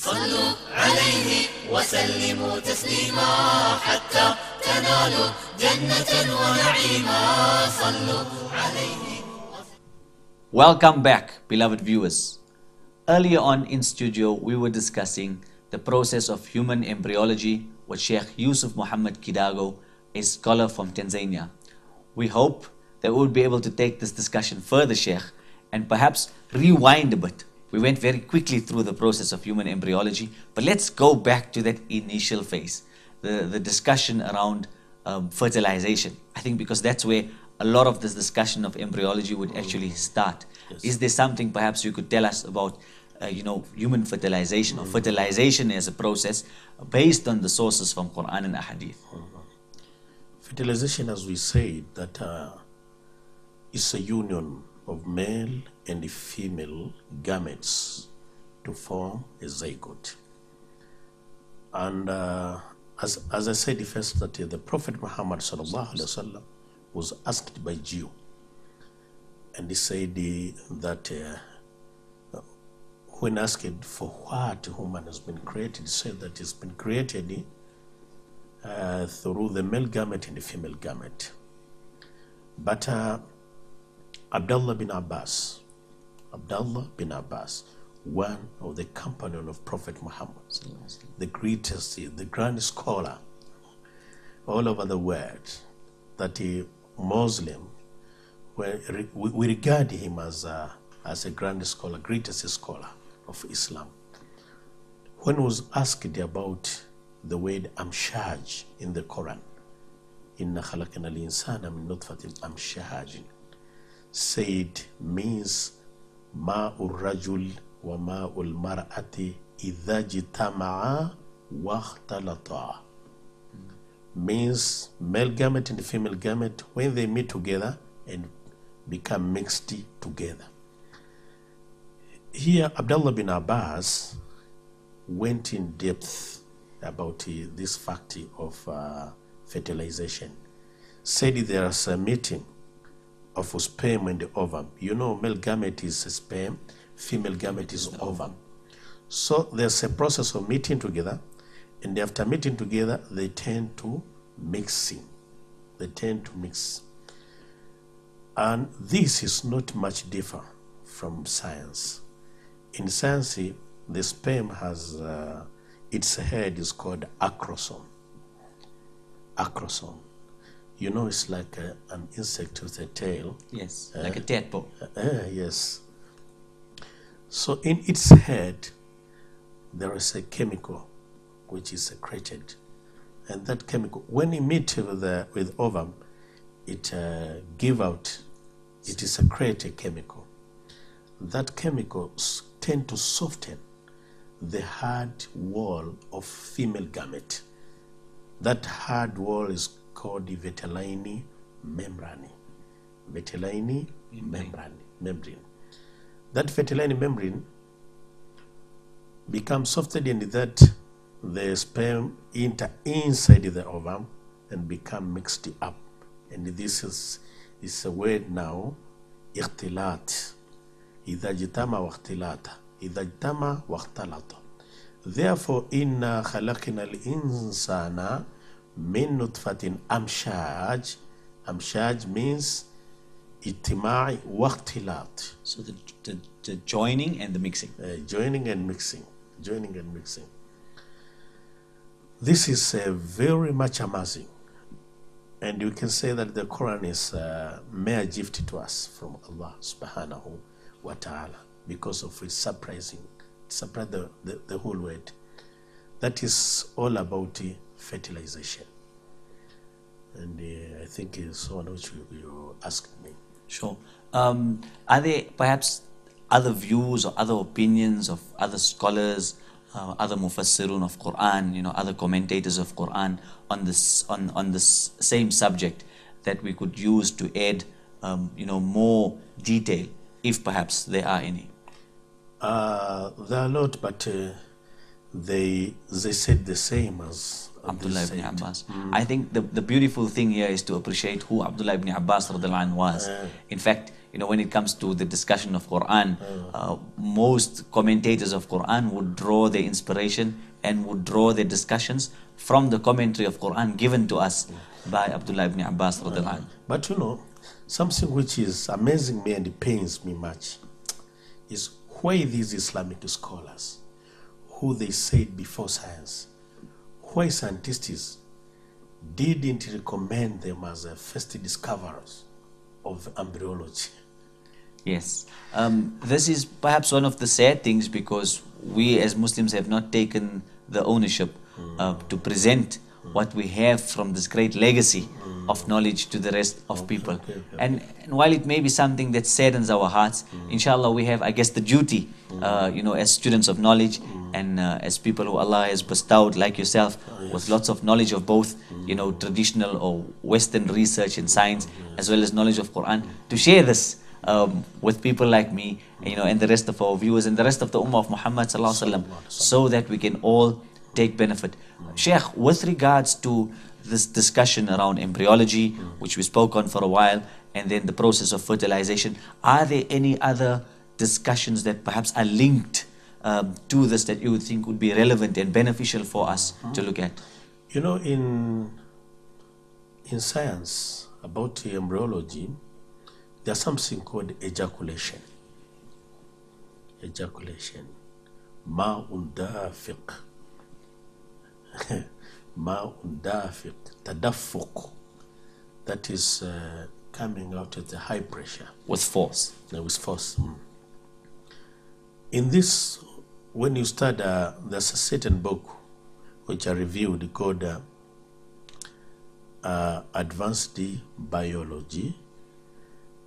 صلوا عليه وسلموا تسليما حتى تنالوا جنة ونعيما صلوا عليه. Welcome back, beloved viewers. Earlier on in studio, we were discussing the process of human embryology with Sheikh Yusuf Muhammad Kidago, a scholar from Tanzania. We hope that we'll be able to take this discussion further, Sheikh, and perhaps rewind a bit. We went very quickly through the process of human embryology, but let's go back to that initial phase, the discussion around fertilization. I think because that's where a lot of this discussion of embryology would actually start. Yes. Is there something perhaps you could tell us about human fertilization or fertilization as a process based on the sources from Quran and Ahadith? Fertilization, as we said, that is a union of male and female gametes to form a zygote. And as I said first, that the Prophet Muhammad sallallahu alaihi wasallam was asked by Jew, and he said that when asked for what human has been created, he said that it's been created through the male gamete and the female gamete. But Abdullah bin Abbas, one of the companion of Prophet Muhammad, the greatest, the grand scholar all over the world, that a Muslim, we regard him as a grand scholar, greatest scholar of Islam. When he was asked about the word amshaj in the Quran, inna khalaqna al-insana min nutfatin amshaj, said means ma'ur rajul wa ma'ul mar'ati idha jitama'a wa ikhtalata. Means male gamete and female gamete when they meet together and become mixed together. Here Abdullah bin Abbas went in depth about this fact of fertilization. Said there is a meeting of sperm and the ovum. You know, male gamete is sperm, female gamete is ovum. So there's a process of meeting together, and after meeting together, they tend to mixing. They tend to mix. And this is not much different from science. In science, the sperm has, its head is called acrosome. Acrosome. You know, it's like an insect with a tail. Yes, like a tadpole. Yes. So in its head, there is a chemical which is secreted. And that chemical, when it meets with ovum, it give out, it is secrete a chemical. That chemical tend to soften the hard wall of female gamete. That hard wall is called the Fertilizing membrane. Fertilizing membrane. That fertilizing membrane becomes softened, and that the sperm enter inside the ovum and become mixed up. And this is a word now, اختلاط. إذا اجتمع واختلاط. إذا اجتمع واختلط. Therefore, إنا خلقنا الإنسان من نطفة أمشاج. Amshaj means اجتماع واختلاط. So the joining and the mixing. Joining and mixing. This is very much amazing. And you can say that the Quran is a mere gift to us from Allah subhanahu wa ta'ala because of its surprised the whole world. That is all about fertilization. And I think it's one which you asked me. Sure. Are there perhaps other views or other opinions of other scholars, other mufassirun of Quran, other commentators of Quran on this same subject that we could use to add, more detail, if perhaps there are any? There are a lot, but they said the same as Abdullah ibn Abbas. I think the beautiful thing here is to appreciate who Abdullah ibn Abbas radhiallahu anhu was. In fact, when it comes to the discussion of Quran, most commentators of Quran would draw their inspiration and would draw their discussions from the commentary of Quran given to us by Abdullah ibn Abbas radiallahu anhu. But something which is amazing me and it pains me much is why these Islamic scholars, who they said before science, why scientists didn't recommend them as the first discoverers of embryology. Yes. This is perhaps one of the sad things, because we as Muslims have not taken the ownership to present what we have from this great legacy of knowledge to the rest of people. And while it may be something that saddens our hearts, inshallah we have, I guess, the duty, as students of knowledge and as people who Allah has bestowed, like yourself, with lots of knowledge of both, traditional or Western research and science, as well as knowledge of Quran, to share this with people like me, and the rest of our viewers and the rest of the Ummah of Muhammad sallallahu alaihi wasallam, so that we can all take benefit. Sheikh, with regards to this discussion around embryology, which we spoke on for a while, and then the process of fertilization, are there any other discussions that perhaps are linked to this that you would think would be relevant and beneficial for us to look at? In science about embryology, there's something called ejaculation. Ejaculation. Ma'un dafiq. Ma'un dafiq. Tadaffuq. That is coming out at the high pressure. With force. With force. In this, when you start, there's a certain book which I reviewed called Advanced Biology,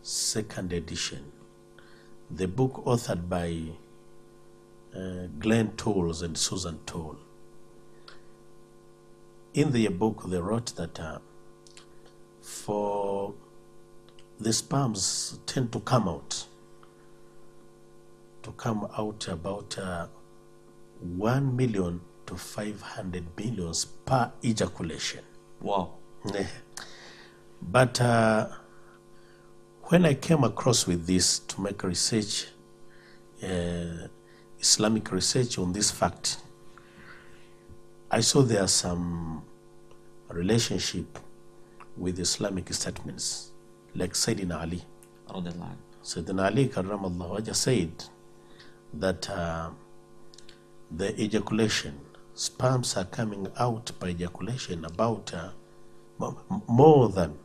2nd edition. The book authored by Glenn Tolles and Susan Toll. In their book, they wrote that for the sperms tend to come out about 1 million to 500 million per ejaculation. Wow. But when I came across with this to make research, Islamic research on this fact, I saw there some relationship with Islamic statements, like Sayyidina Ali. Sayyidina Ali karramallahu wajha said that the ejaculation, sperms are coming out by ejaculation about more than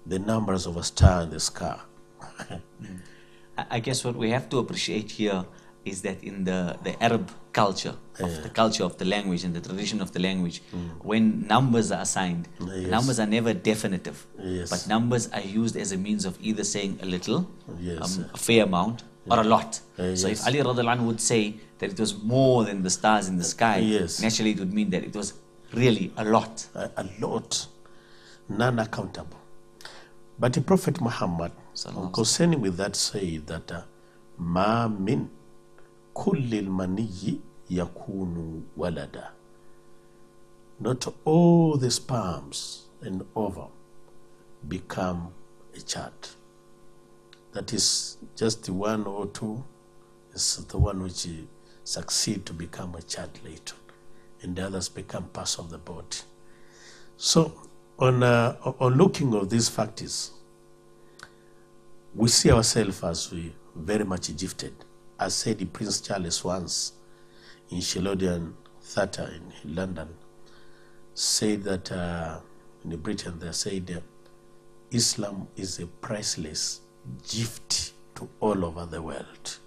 the numbers of a star in the sky. I guess what we have to appreciate here is that in the Arab culture, of the culture of the language and the tradition of the language, when numbers are assigned, numbers are never definitive, but numbers are used as a means of either saying a little, a fair amount, or a lot. So if Ali radiallahu anhu would say that it was more than the stars in the sky, naturally it would mean that it was really a lot. A lot, non-accountable. But the Prophet Muhammad, concerning with that, said that ma min kullil maniyyi yakunu walada. Not all the sperms and ovum become a child. That is just one or two is the one which succeed to become a child later, and the others become parts of the body. So on looking of these factors, we see ourselves as we very much gifted. As said Prince Charles once in Shelodian Theatre in London, said that in Britain they said Islam is a priceless gift to all over the world.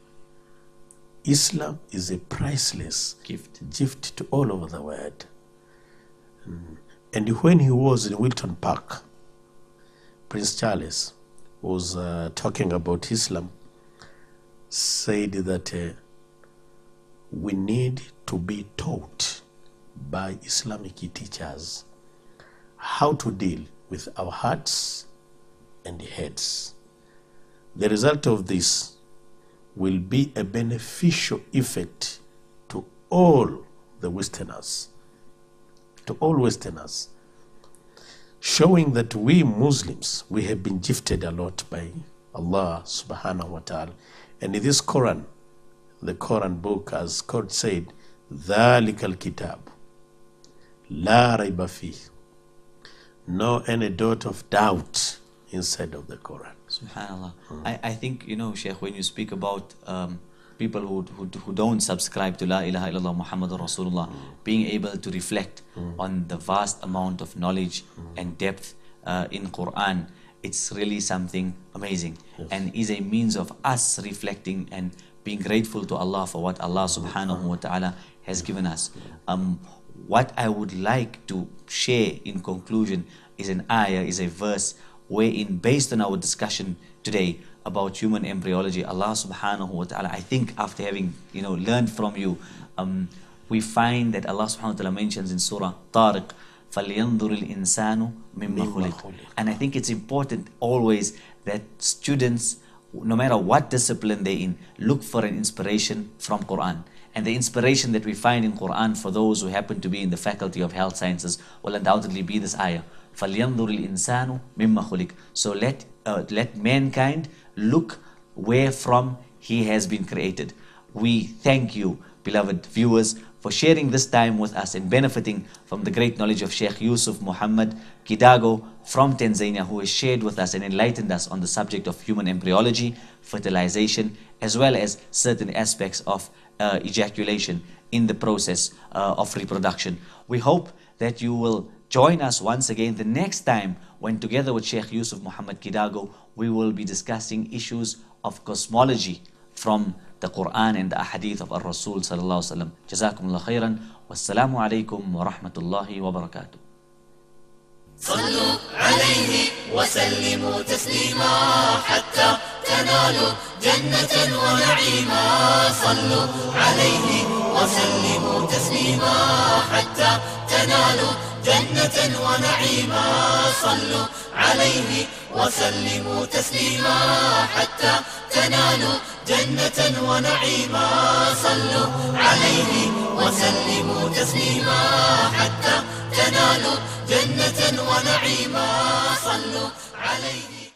Islam is a priceless gift to all over the world. And when he was in Wilton Park, Prince Charles was talking about Islam, said that we need to be taught by Islamic teachers how to deal with our hearts and heads. The result of this will be a beneficial effect to all the Westerners, showing that we Muslims, we have been gifted a lot by Allah subhanahu wa ta'ala. And in this Quran, the Quran book, as God said, ذَلِكَ الْكِتَابُ لَا رَيْبَ فِيهِ. No any dot of doubt inside of the Quran. Subhanallah. I think, Sheikh, when you speak about people who don't subscribe to La ilaha illallah Muhammadur Rasulullah, being able to reflect on the vast amount of knowledge and depth in Quran, it's really something amazing, and is a means of us reflecting and being grateful to Allah for what Allah subhanahu wa ta'ala has given us. What I would like to share in conclusion is an ayah, is a verse wherein, based on our discussion today about human embryology, Allah subhanahu wa ta'ala, I think after having learned from you, we find that Allah subhanahu wa ta'ala mentions in Surah Tariq, فَلْيَنْظُرِ الْإِنسَانُ مِمَّا خُلِقَ. And I think it's important always that students, no matter what discipline they're in, look for an inspiration from Quran. And the inspiration that we find in Quran for those who happen to be in the faculty of health sciences will undoubtedly be this ayah. فَلْيَنْظُرِ الْإِنسَانُ مِمَّا خُلِقَ. So let mankind look where from he has been created. We thank you, beloved viewers, for sharing this time with us and benefiting from the great knowledge of Sheikh Yusuf Muhammad Kidago from Tanzania, who has shared with us and enlightened us on the subject of human embryology, fertilization, as well as certain aspects of ejaculation in the process of reproduction. We hope that you will join us once again the next time when, together with Sheikh Yusuf Muhammad Kidago, we will be discussing issues of cosmology from the Quran and the Ahadith of Ar-Rasul sallallahu alaihi wasallam. Jazakumullah khairan. Wassalamu alaikum wa rahmatullahi wa barakatuh. صلوا عليه وسلموا تسليما حتى تنالوا جنة ونعيما. صلوا عليه وسلموا تسليما حتى تنالوا جنة ونعيما. صلوا عليه وسلموا تسليما حتى تنالوا جنة ونعيما. صلوا عليه وسلموا تسليما حتى تنالوا جنة ونعيما. صلوا عليه.